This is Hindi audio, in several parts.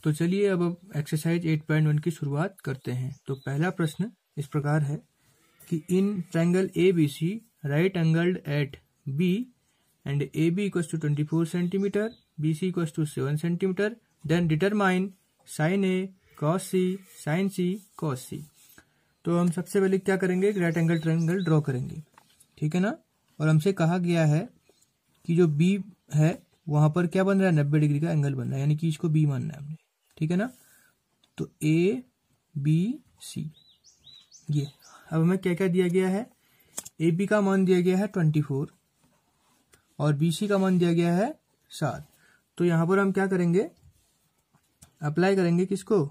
तो चलिए अब एक्सरसाइज 8.1 की शुरुआत करते हैं। तो पहला प्रश्न इस प्रकार है कि in triangle A B C right angled at B and A B equals to 24 centimetre, B C equals to 7 centimetre, then determine sin A cos C sin C cos C. तो हम सबसे पहले क्या करेंगे, एक राइट एंगल ट्रायंगल ड्रॉ करेंगे, ठीक है ना। और हमसे कहा गया है कि जो बी है वहां पर क्या बन रहा है, 90 डिग्री का एंगल बन रहा है, यानी कि इसको बी मानना है हमने, ठीक है ना। तो ए बी सी ये अब हमें क्या क्या दिया गया है, ए बी का मान दिया गया है 24 और बी सी का मान दिया गया है 7। तो यहां पर हम क्या करेंगे, अप्लाई करेंगे किसको,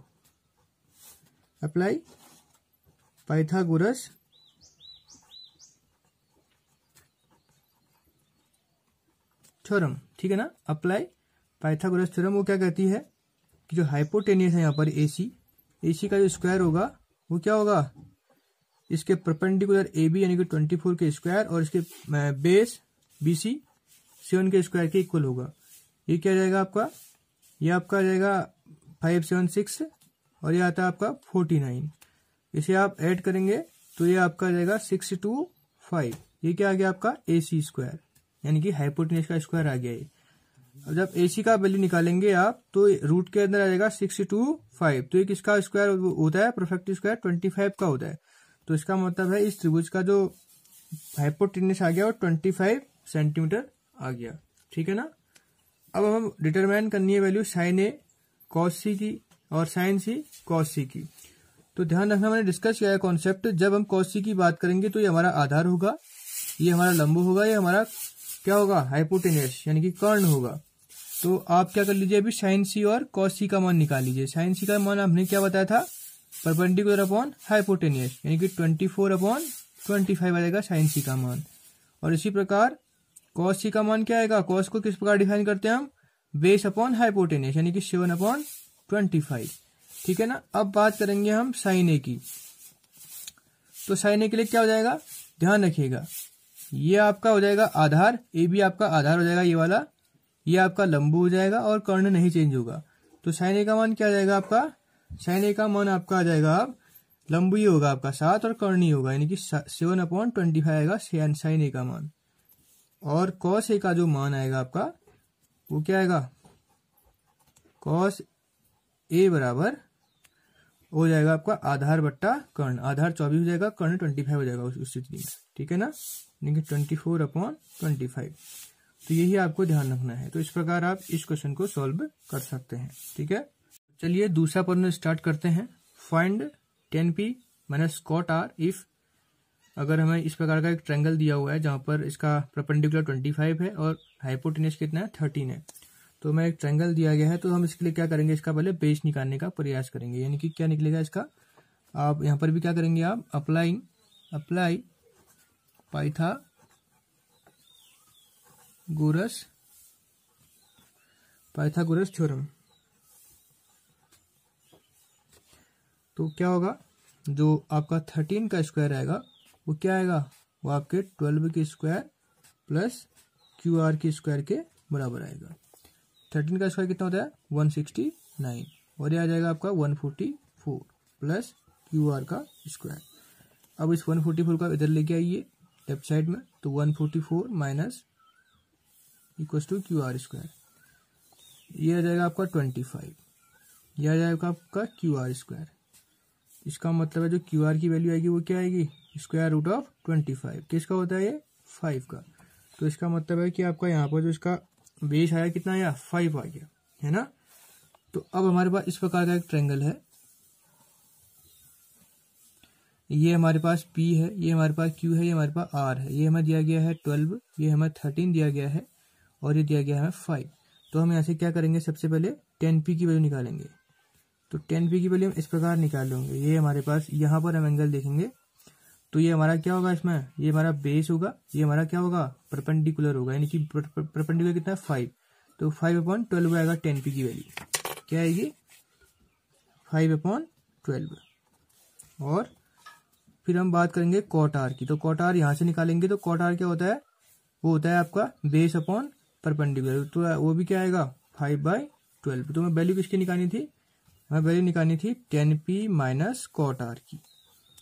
अप्लाई पाइथागोरस थ्योरम, ठीक है ना। अप्लाई पाइथागोरस थ्योरम वो क्या कहती है कि जो हाइपोटेनियस है यहाँ पर AC का जो स्क्वायर होगा वो क्या होगा, इसके परपेंडिकुलर AB यानी कि 24 के स्क्वायर और इसके बेस BC 7 के स्क्वायर के इक्वल होगा। ये क्या जाएगा आपका, ये आपका आ जाएगा 576 और ये आता है आपका 49। इसे आप ऐड करेंगे तो ये आपका आ जाएगा 625। ये क्या आ गया आपका AC स्क्वायर, यानी कि हाइपोटेनियस का स्क्वायर आ गया ये। अब जब AC का वैल्यू निकालेंगे आप तो रूट के अंदर आ जाएगा 625। तो ये किसका स्क्वायर होता है, परफेक्ट स्क्वायर 25 का होता है। तो इसका मतलब है इस त्रिभुज का जो हाइपोटेनियस आ गया वो 25 सेंटीमीटर आ गया, ठीक है ना। अब हम डिटरमाइन करनी है वैल्यू साइन ए कॉस सी की और साइन सी कॉस सी की। तो ध्यान रखना, मैंने डिस्कस किया है कॉन्सेप्ट, जब हम कॉस सी की बात करेंगे तो ये हमारा आधार होगा, ये हमारा लंब होगा, ये हमारा क्या होगा हाइपोटेनियस यानी कि कर्ण होगा। तो आप क्या कर लीजिए, अभी साइन सी और कॉस सी का मान निकाल लीजिए। साइन सी का मान हमने क्या बताया था, परपेंडिकुलर अपॉन हाइपोटेनियस यानी कि 24/25 आ जाएगा साइन सी का मान। और इसी प्रकार कॉस सी का मान क्या आएगा, कॉस को किस प्रकार डिफाइन करते हैं हम, बेस अपॉन हाइपोटेनियस यानी कि 7/25, ठीक है ना। अब बात करेंगे हम साइन ए की। तो साइन ए के लिए क्या हो जाएगा, ध्यान रखिएगा, ये आपका हो जाएगा आधार, ए बी आपका आधार हो जाएगा ये वाला, ये आपका लंब हो जाएगा और कर्ण नहीं चेंज होगा। तो साइन ए का मान क्या आ जाएगा आपका, साइन ए का मान आपका आ जाएगा, अब लंब ही होगा आपका 7 और कर्ण ही होगा, यानी कि 7/25 आएगा साइन ए का मान। और कॉस ए का जो मान आएगा आपका वो क्या आएगा, कॉस ए बराबर हो जाएगा आपका आधार बट्टा कर्ण, आधार 24 हो जाएगा, कर्ण 25 हो जाएगा उस स्थिति में, ठीक है ना, यानी कि 24/25। तो यही आपको ध्यान रखना है। तो इस प्रकार आप इस क्वेश्चन को सॉल्व कर सकते हैं, ठीक है। चलिए दूसरा प्रश्न स्टार्ट करते हैं। Find tan P minus cot R if, अगर हमें इस प्रकार का एक ट्रायंगल दिया हुआ है जहां पर इसका परपेंडिकुलर 25 है और हाइपोटेनियस कितना है 13 है। तो हमें एक ट्रायंगल दिया गया है, तो हम इसके लिए क्या करेंगे, इसका पहले बेस निकालने का प्रयास करेंगे, यानी कि क्या निकलेगा इसका। आप यहाँ पर भी क्या करेंगे, आप अप्लाई पाइथागोरस थ्योरम। तो क्या होगा, जो आपका 13 का स्क्वायर आएगा वो क्या आएगा, वो आपके 12 के स्क्वायर प्लस QR के स्क्वायर के बराबर आएगा। 13 का स्क्वायर कितना होता है 169 और ये आ जाएगा आपका 144 प्लस QR का स्क्वायर। अब इस 144 का इधर लेके आइए लेफ्ट साइड में, तो 144 minus equal to QR square, ये आ जाएगा आपका 25, ये आ जाएगा आपका QR स्क्वायर। इसका मतलब है जो QR की वैल्यू आएगी वो क्या आएगी, स्क्वायर रूट ऑफ 25। किसका होता है ये 5 का। तो इसका मतलब है कि आपका यहाँ पर जो इसका बेस आया कितना आया 5 आ गया, है ना। तो अब हमारे पास इस प्रकार का एक ट्रायंगल है, ये हमारे पास P है, ये हमारे पास Q है, ये हमारे पास R है, ये हमें दिया गया है 12, ये हमें 13 दिया गया है और ये दिया गया है 5। तो हम यहाँ से क्या करेंगे, सबसे पहले tan P की वैल्यू निकालेंगे। तो tan P की वैल्यू हम इस प्रकार निकाल लेंगे, ये हमारे पास यहाँ पर हम एंगल देखेंगे तो ये हमारा क्या होगा, इसमें ये हमारा बेस होगा, ये हमारा क्या होगा परपेंडिकुलर होगा, यानी कि परपेंडिकुलर कितना है 5। तो 5/12 आएगा tan P की वैल्यू, क्या आएगी 5/12। और फिर हम बात करेंगे cot R की। तो cot R यहाँ से निकालेंगे, तो cot R क्या होता है, वो होता है आपका बेस अपॉन परपेंडिकुलर, तो वो भी क्या आएगा 5/12। तो हमें वैल्यू किसकी निकालनी थी, हमें वैल्यू निकालनी थी 10p माइनस कॉट आर की।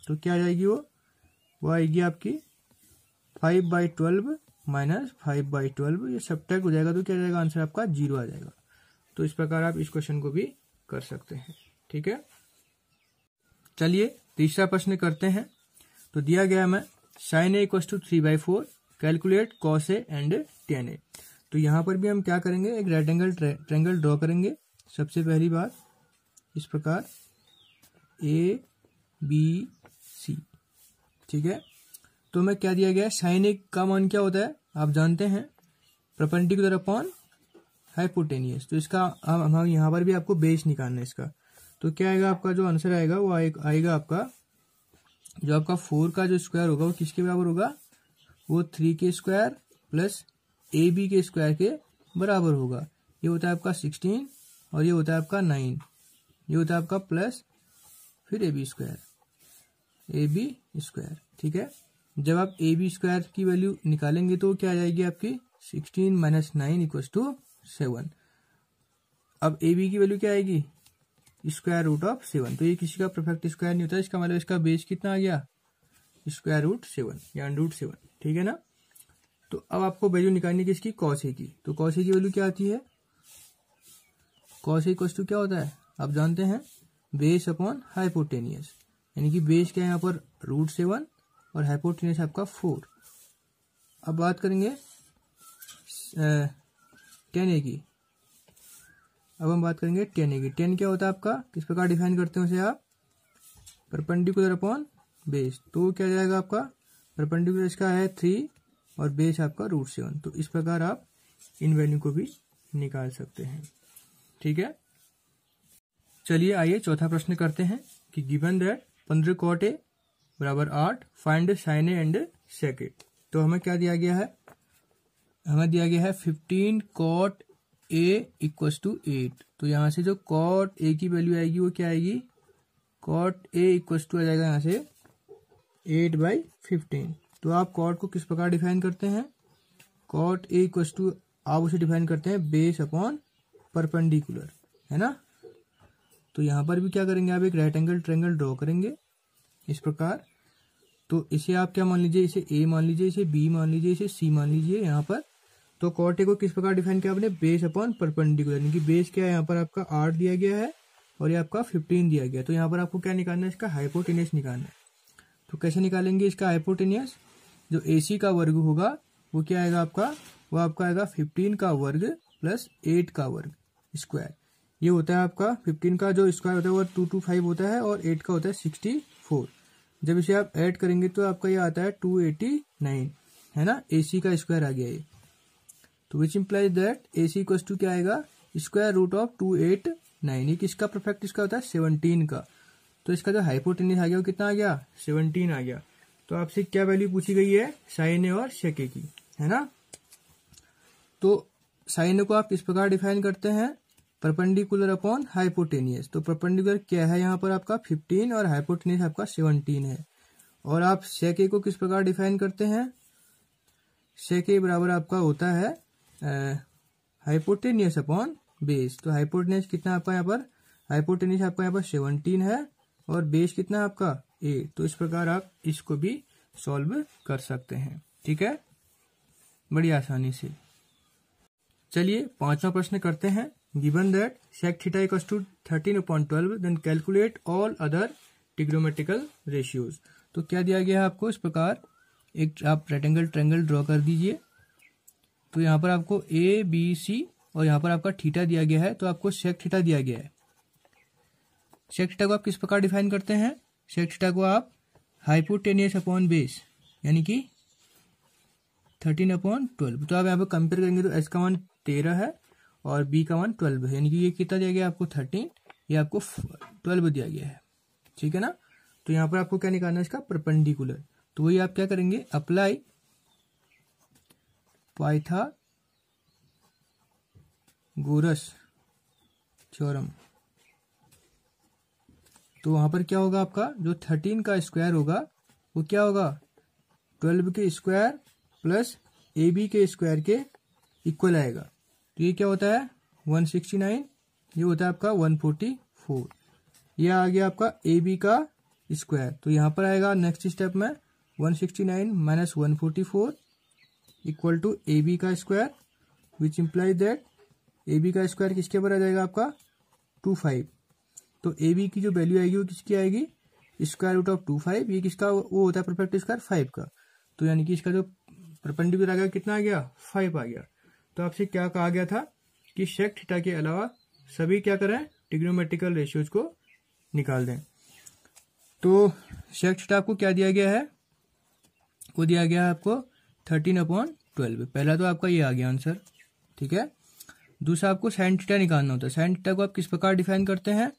तो क्या आ जाएगी वो आएगी आपकी 5/12 माइनस 5/12। ये सब्ट्रैक्ट हो जाएगा तो क्या आ जाएगा, आंसर आपका 0 आ जाएगा। तो इस प्रकार आप इस क्वेश्चन को भी कर सकते हैं। ठीक है, चलिए तीसरा प्रश्न करते हैं। तो दिया गया हमें sin a = 3/4, calculate cos a and tan a। तो यहाँ पर भी हम क्या करेंगे, एक राइट एंगल ट्रायंगल ड्रॉ करेंगे। सबसे पहली बात इस प्रकार ABC, ठीक है। तो हमें क्या दिया गया है, sin a का मान क्या होता है आप जानते हैं, परपेंडिकुलर अपॉन हाइपोटेनियस। तो इसका हम यहाँ पर भी आपको बेस निकालना है इसका। तो क्या आएगा आपका, जो आंसर आएगा वो आएगा आपका, जो आपका 4 का जो स्क्वायर होगा वो किसके बराबर होगा, वो 3 के स्क्वायर प्लस AB के स्क्वायर के बराबर होगा। ये होता है आपका 16 और ये होता है आपका 9, ये होता है आपका प्लस फिर AB स्क्वायर। ठीक है, जब आप AB स्क्वायर की वैल्यू निकालेंगे तो क्या आ जाएगी आपकी 16 माइनस 9 = 7। अब AB की वैल्यू क्या आएगी, स्क्वायर रूट ऑफ 7। तो ये किसी का परफेक्ट स्क्वायर नहीं होता, इसका मतलब इसका बेस कितना आ गया, स्क्वायर रूट 7 या √7। ठीक है ना। तो अब आपको वैल्यू निकालनी है किसकी, cos a की। तो cos a की वैल्यू क्या आती है, cos a = क्या होता है आप जानते हैं, बेस अपॉन हाइपोटेनियस, यानी कि बेस क्या है यहाँ पर √7 और हाइपोटेनियस आपका 4। अब बात करेंगे tan a की। अब हम बात करेंगे tan a की। tan क्या होता है आपका, किस प्रकार डिफाइन करते हैं उसे आप, परपेंडिकुलर अपॉन बेस। तो क्या जाएगा आपका, परपेंडिकुलर इसका है 3 और बेस आपका √7। तो इस प्रकार आप इन वैल्यू को भी निकाल सकते हैं। ठीक है, चलिए आइए चौथा प्रश्न करते हैं कि given that 15 cot a = 8, find sin a and sec a। तो हमें क्या दिया गया है, हमें दिया गया है 15 cot a = 8। तो यहाँ से जो cot a की वैल्यू आएगी वो क्या आएगी, cot a = आ जाएगा यहाँ से 8/15। तो आप cot को किस प्रकार डिफाइन करते हैं, cot a = आप उसे डिफाइन करते हैं बेस अपॉन परपेंडिकुलर, है ना। तो यहाँ पर भी क्या करेंगे, आप एक राइट एंगल ट्रायंगल ड्रॉ करेंगे इस प्रकार। तो इसे आप क्या मान लीजिए, इसे A मान लीजिए, इसे B मान लीजिए, इसे C मान लीजिए यहाँ पर। तो cot a को किस प्रकार डिफाइन किया आपने, बेस अपॉन परपेंडिकुलर, यानी कि बेस क्या है यहाँ पर आपका 8 दिया गया है और ये आपका 15 दिया गया है। तो यहाँ पर आपको क्या निकालना है, इसका हाइपोटेनियस निकालना है। तो कैसे निकालेंगे इसका हाइपोटेनियस, जो AC का वर्ग होगा वो क्या आएगा आपका, वो आपका आएगा 15 का वर्ग प्लस 8 का वर्ग स्क्वायर। ये होता है आपका 15 का जो स्क्वायर होता है वो 225 होता है और 8 का होता है 64। जब इसे आप ऐड करेंगे तो आपका ये आता है 289, है ना। AC का स्क्वायर आ गया ये। तो विच इम्प्लाइज दैट AC = क्या आएगा, स्क्वायर रूट ऑफ 289। ये किसका परफेक्ट इसका होता है 17 का। तो इसका जो हाइपोटेनियस आ गया वो कितना आ गया, 17 आ गया। तो आपसे क्या वैल्यू पूछी गई है, sin a और sec a की, है ना। तो sin a को आप इस प्रकार डिफाइन करते हैं, परपेंडिकुलर अपॉन हाइपोटेनियस। तो परपेंडिकुलर क्या है यहाँ पर आपका 15 और हाइपोटेनियस आपका 17 है। और आप sec a को किस प्रकार डिफाइन करते हैं, sec a बराबर आपका होता है हाइपोटेनियस अपॉन बेस। तो हाइपोटेनियस कितना आपका यहाँ पर, हाइपोटेनियस आपका यहाँ पर 17 है और बेस कितना आपका 8। तो इस प्रकार आप इसको भी सॉल्व कर सकते हैं। ठीक है, बड़ी आसानी से। चलिए पांचवा प्रश्न करते हैं। Given that sec θ = 13/12, then calculate all other trigonometrical ratios. तो क्या दिया गया है आपको, इस प्रकार एक आप रेक्टेंगल ट्रायंगल ड्रॉ कर दीजिए। तो यहाँ पर आपको ABC और यहाँ पर आपका थीटा दिया गया है, तो आपको sec θ दिया गया है। sec θ को आप किस प्रकार डिफाइन करते हैं, sec θ को आप हाइपोटेनियस अपॉन बेस, यानी कि 13/12। तो आप यहाँ पर कंपेयर करेंगे तो S का मान 13 है और B का मान 12 है, यानी कि ये कितना दिया गया आपको 13, ये आपको 12 दिया गया है। ठीक है ना। तो यहाँ पर आपको क्या निकालना है, इसका परपेंडिकुलर। तो वही आप क्या करेंगे, अप्लाई पाइथागोरस थ्योरम। तो वहां पर क्या होगा आपका, जो 13 का स्क्वायर होगा वो क्या होगा 12 के स्क्वायर प्लस AB के स्क्वायर के इक्वल आएगा। तो ये क्या होता है 169, ये होता है आपका 144। ये आ गया आपका ए बी का स्क्वायर। तो यहाँ पर आएगा नेक्स्ट स्टेप में 169 माइनस 144 इक्वल टू ए बी का square, which implies that A B का स्क्वायर किसके बराबर आ जाएगा आपका 25। तो ए बी की जो वैल्यू आएगी वो किसकी आएगी, स्क्वायर रूट ऑफ 25। ये किसका वो होता है परफेक्ट स्क्वायर 5 का। तो यानी कि इसका जो परपेंडिकुलर आ गया कितना आ गया 5 आ गया। तो आपसे क्या कहा गया था कि सेक थीटा के अलावा सभी क्या करें ट्रिग्नोमेट्रिकल रेशियोज को निकाल दें। तो सेक थीटा आपको क्या दिया गया है, वो दिया गया है आपको 13/12। पहला तो आपका ये आ गया आंसर, ठीक है। दूसरा आपको साइन थीटा निकालना होता है। साइन थीटा को आप किस प्रकार डिफाइन करते हैं,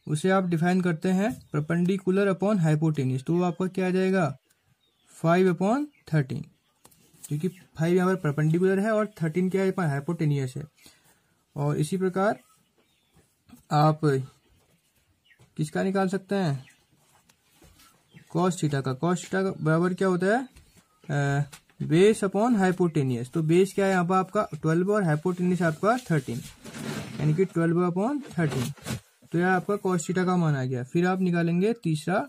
उसे आप डिफाइन करते हैं परपेंडिकुलर अपॉन हाइपोटेन्यूज। तो वो आपका क्या आ जाएगा 5/13, क्योंकि 5 यहाँ पर परपेंडिकुलर है और 13 क्या है हाइपोटेनियस है। और इसी प्रकार आप किसका निकाल सकते हैं कॉस थीटा का। कॉस थीटा का बराबर क्या होता है बेस अपॉन हाइपोटेनियस। तो बेस क्या है यहाँ पर आपका 12 और हाइपोटेनियस आपका 13, यानी कि 12/13। तो यह आपका कॉस थीटा का मान आ गया। फिर आप निकालेंगे तीसरा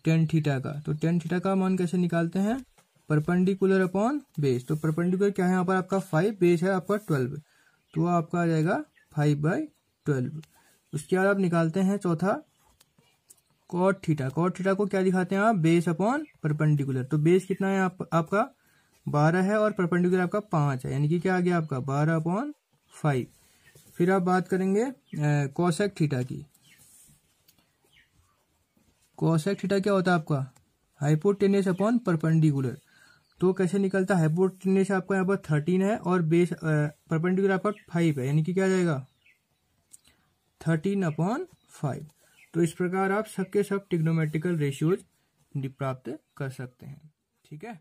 टेन थीटा का। तो टेन थीटा का मान कैसे निकालते हैं, परपेंडिकुलर अपॉन बेस। तो परपेंडिकुलर क्या है यहाँ पर आपका 5, बेस है आपका 12, तो वो आपका आ जाएगा 5/12। उसके बाद आप निकालते हैं चौथा कॉट थीटा। कॉट थीटा को क्या दिखाते हैं आप, बेस अपॉन परपेंडिकुलर। तो बेस कितना है आपका 12 है और परपेंडिकुलर आपका 5 है, यानी कि क्या आ गया आपका 12/5। फिर आप बात करेंगे कोसेक थीटा की। कोसेक थीटा क्या होता है आपका हाइपोटेनियस अपॉन परपेंडिकुलर। तो कैसे निकलता है, हाइपोटेनियस आपका यहाँ पर 13 है और बेस परपेंडिकुलर आपका 5 है, यानी कि क्या आ जाएगा 13/5। तो इस प्रकार आप सबके सब ट्रिग्नोमेट्रिकल रेशियोज प्राप्त कर सकते हैं, ठीक है।